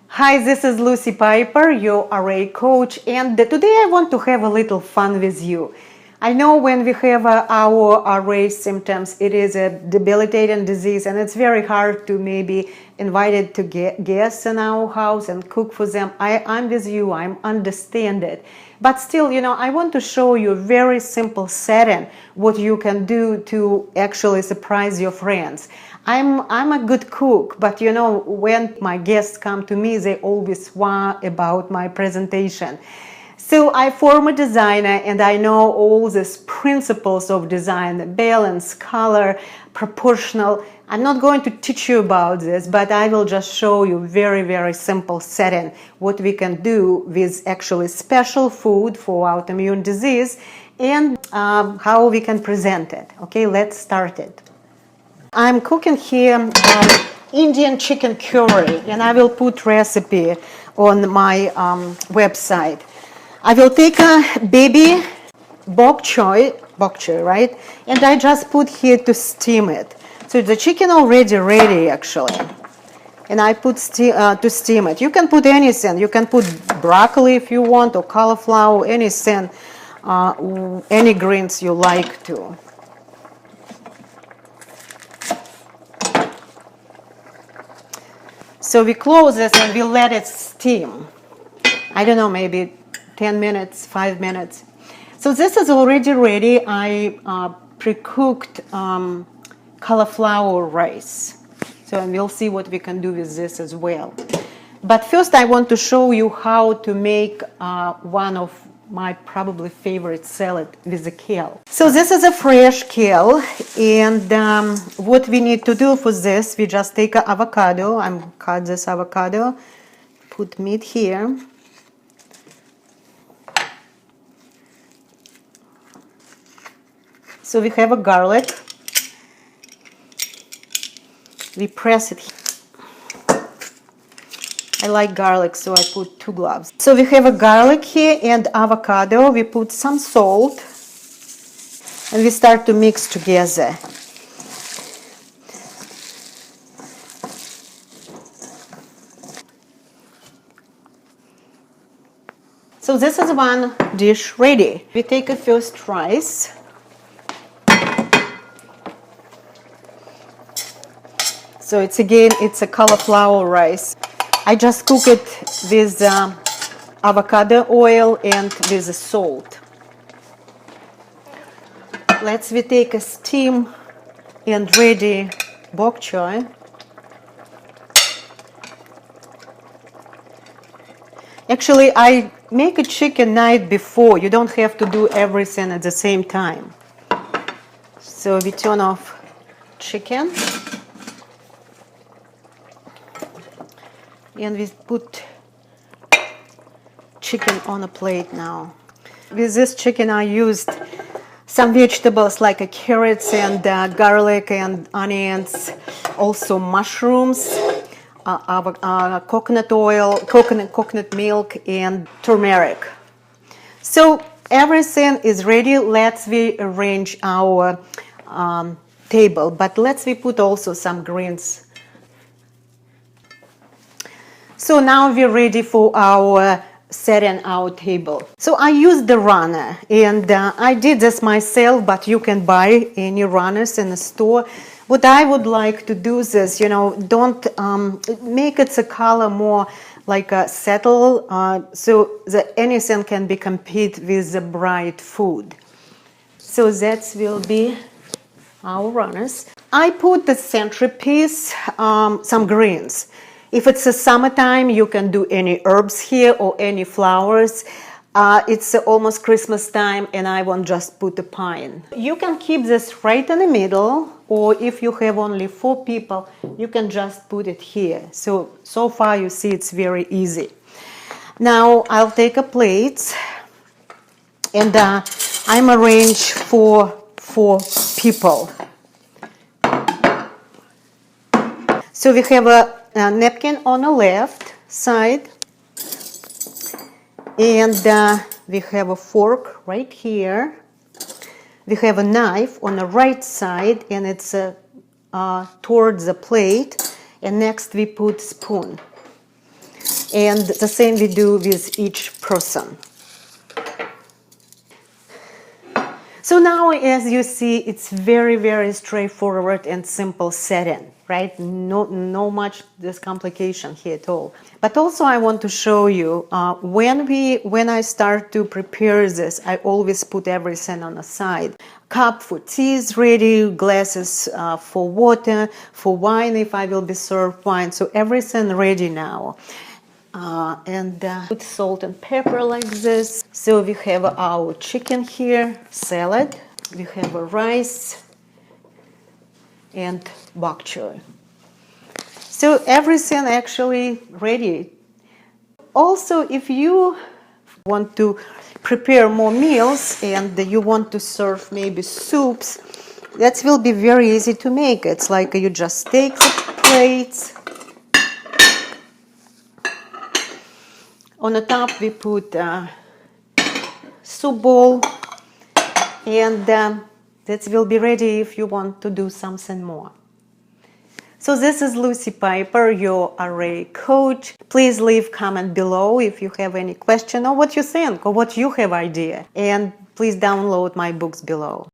Hi, this is Lucy Piper, your RA coach, and today I want to have a little fun with you. I know when we have our RA symptoms, it is a debilitating disease and it's very hard to maybe invite it to guests in our house and cook for them. I'm with you, I understand it. But still, I want to show you a very simple setting, what you can do to actually surprise your friends. I'm a good cook, but when my guests come to me, they always want about my presentation. So I former designer and I know all these principles of design, balance, color, proportional. I'm not going to teach you about this, but I will just show you very, very simple setting, what we can do with actually special food for autoimmune disease and how we can present it. Okay, let's start it. I'm cooking here Indian chicken curry, and I will put recipe on my website. I will take a baby bok choy, right? And I just put here to steam it. So the chicken already ready actually. And I put to steam it. You can put anything. You can put broccoli if you want, or cauliflower, anything, any greens you like to. So we close this and we let it steam. I don't know, maybe 10 minutes, 5 minutes. So this is already ready. I pre-cooked cauliflower rice. So we'll see what we can do with this as well. But first I want to show you how to make one of my probably favorite salad with the kale. So this is a fresh kale, and what we need to do for this, we just take an avocado. I'm cut this avocado, put meat here. So we have a garlic. We press it. I like garlic, so I put 2 cloves. So we have a garlic here and avocado. We put some salt and we start to mix together. So this is one dish ready. We take a first rice. So it's a cauliflower rice. I just cook it with avocado oil and with the salt. We take a steam and ready bok choy. Actually, I make a chicken night before. You don't have to do everything at the same time. So we turn off chicken. And we put chicken on a plate now. With this chicken I used some vegetables like carrots and garlic and onions, also mushrooms, coconut oil, coconut milk, and turmeric. So everything is ready. Let's rearrange our table, but let's put also some greens. So now we're ready for our setting our table. So I used the runner, and I did this myself, but you can buy any runners in the store. What I would like to do is, don't make it the color more like a settle, so that anything can be compete with the bright food. So that will be our runners. I put the centerpiece, some greens. If it's the summertime, you can do any herbs here or any flowers. It's almost Christmas time and I won't just put a pine. You can keep this right in the middle, or if you have only 4 people, you can just put it here. So far you see it's very easy. Now I'll take a plate and I'm arranged for 4 people. So we have a napkin on the left side, and we have a fork right here. We have a knife on the right side, and it's towards the plate, and next we put spoon. And the same we do with each person. So now, as you see, it's very, very straightforward and simple setting, right? No much this complication here at all. But also I want to show you, when I start to prepare this, I always put everything on the side. Cup for tea is ready, glasses for water, for wine if I will be served wine. So everything ready now. Put salt and pepper like this. So we have our chicken here, salad. We have a rice and bok choy. So everything actually ready. Also, if you want to prepare more meals and you want to serve maybe soups, that will be very easy to make. It's like you just take the plates. On the top we put a soup bowl, and that will be ready if you want to do something more. So this is Lucy Piper, your array coach. Please leave comment below if you have any question or what you think or what you have idea. And please download my books below.